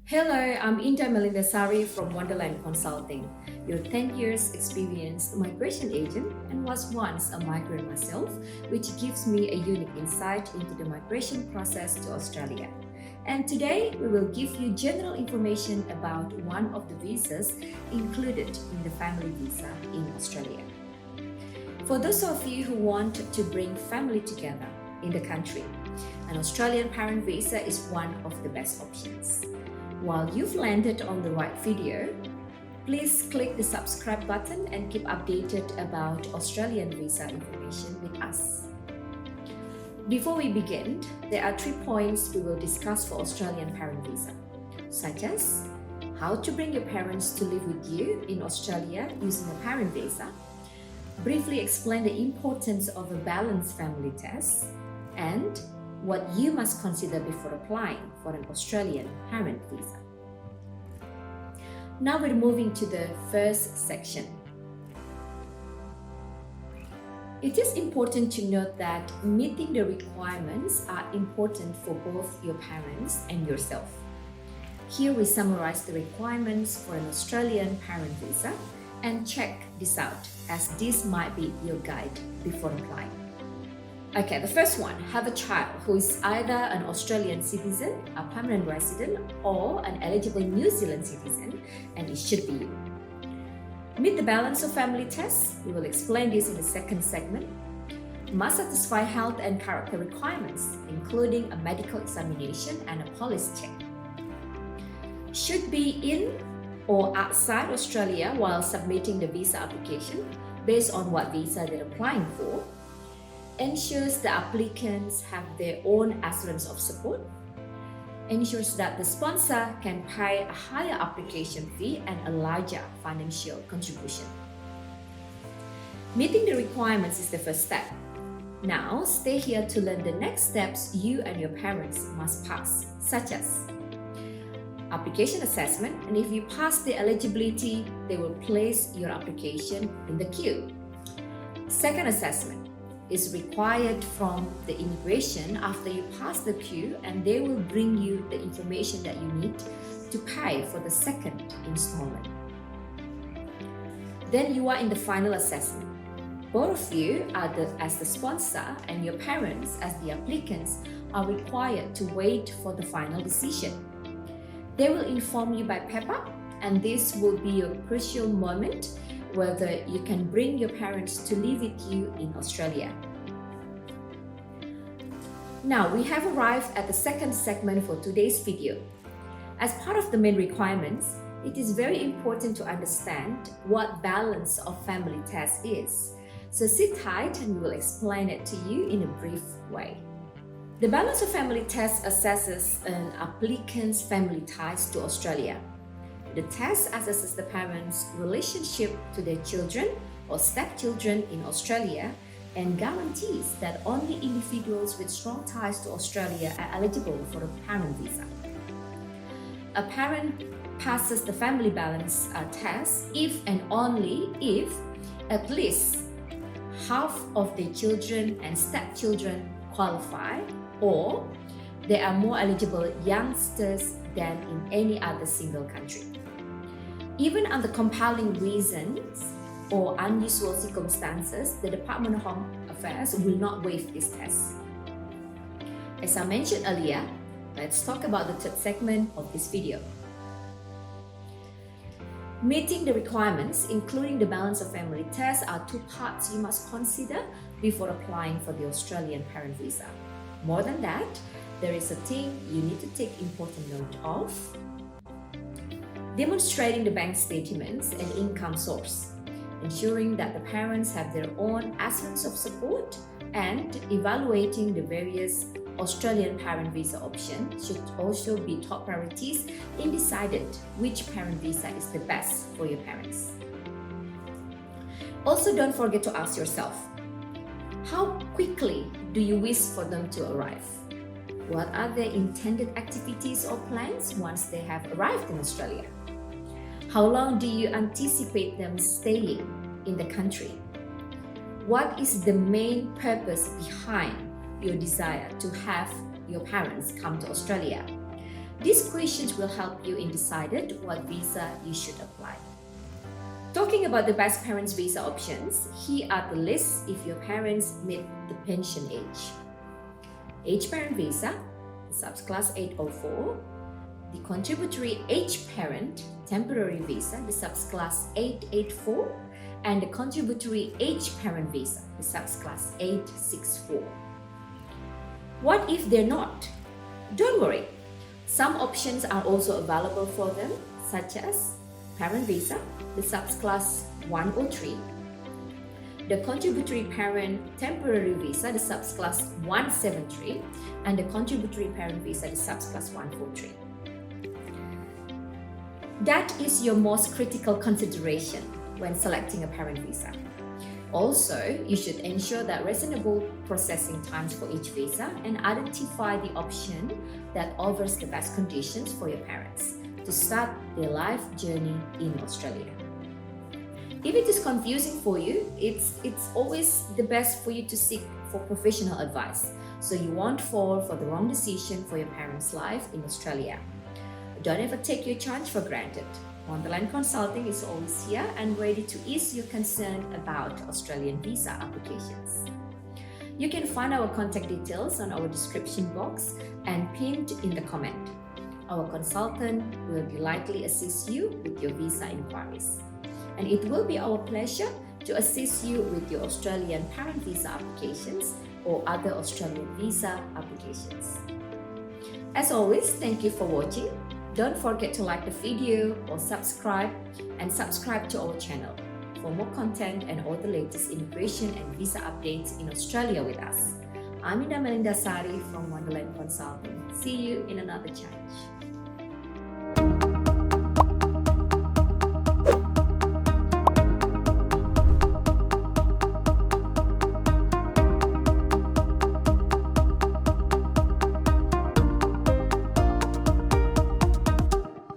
Hello, I'm Inda Melindasari from ONEderland Consulting, your 10 years experienced migration agent and was once a migrant myself, which gives me a unique insight into the migration process to Australia. And today we will give you general information about one of the visas included in the family visa in Australia. For those of you who want to bring family together in the country, an Australian parent visa is one of the best options. While you've landed on the right video, please click the subscribe button and keep updated about Australian visa information with us. Before we begin, there are 3 points we will discuss for Australian parent visa, such as how to bring your parents to live with you in Australia using a parent visa, briefly explain the importance of a balanced family test, and what you must consider before applying for an Australian parent visa. Now we're moving to the first section. It is important to note that meeting the requirements are important for both your parents and yourself. Here we summarize the requirements for an Australian parent visa and check this out, as this might be your guide before applying. Okay, the first one, have a child who is either an Australian citizen, a permanent resident, or an eligible New Zealand citizen, and it should be you. Meet the balance of family tests. We will explain this in the second segment. Must satisfy health and character requirements, including a medical examination and a police check. Should be in or outside Australia while submitting the visa application based on what visa they're applying for. Ensures the applicants have their own assurance of support, ensures that the sponsor can pay a higher application fee and a larger financial contribution. Meeting the requirements is the first step. Now, stay here to learn the next steps you and your parents must pass, such as application assessment, and if you pass the eligibility, they will place your application in the queue. Second assessment is required from the immigration after you pass the queue, and they will bring you the information that you need to pay for the second installment. Then you are in the final assessment. Both of you as the sponsor and your parents as the applicants are required to wait for the final decision. They will inform you by paper, and this will be a crucial moment whether you can bring your parents to live with you in Australia. Now we have arrived at the second segment for today's video. As part of the main requirements, it is very important to understand what balance of family test is. So sit tight and we will explain it to you in a brief way. The balance of family test assesses an applicant's family ties to Australia. The test assesses the parents' relationship to their children or stepchildren in Australia and guarantees that only individuals with strong ties to Australia are eligible for a parent visa. A parent passes the family balance test if and only if at least half of their children and stepchildren qualify, or there are more eligible youngsters than in any other single country. Even under compelling reasons or unusual circumstances, the Department of Home Affairs will not waive this test. As I mentioned earlier, let's talk about the third segment of this video. Meeting the requirements, including the balance of family test, are 2 parts you must consider before applying for the Australian parent visa. More than that, there is a thing you need to take important note of: demonstrating the bank statements and income source, ensuring that the parents have their own assurance of support, and evaluating the various Australian parent visa options should also be top priorities in deciding which parent visa is the best for your parents. Also, don't forget to ask yourself, how quickly do you wish for them to arrive? What are their intended activities or plans once they have arrived in Australia? How long do you anticipate them staying in the country? What is the main purpose behind your desire to have your parents come to Australia? These questions will help you in deciding what visa you should apply. Talking about the best parents visa options, here are the lists if your parents meet the pension age. Age parent visa, the subclass 804, the contributory age parent temporary visa, the subclass 884, and the contributory age parent visa, the subclass 864. What if they're not? Don't worry. Some options are also available for them, such as parent visa, the subclass 103, the contributory parent temporary visa, the subclass 173, and the contributory parent visa, the subclass 143. That is your most critical consideration when selecting a parent visa. Also, you should ensure that reasonable processing times for each visa and identify the option that offers the best conditions for your parents to start their life journey in Australia. If it is confusing for you, it's always the best for you to seek for professional advice so you won't fall for the wrong decision for your parents' life in Australia. Don't ever take your chance for granted. ONEderland Consulting is always here and ready to ease your concern about Australian visa applications. You can find our contact details on our description box and pinned in the comment. Our consultant will gladly assist you with your visa inquiries. And it will be our pleasure to assist you with your Australian parent visa applications or other Australian visa applications. As always, thank you for watching. Don't forget to like the video or subscribe to our channel for more content and all the latest immigration and visa updates in Australia with us. I'm Ida Melinda Sari from ONEderland Consulting. See you in another challenge.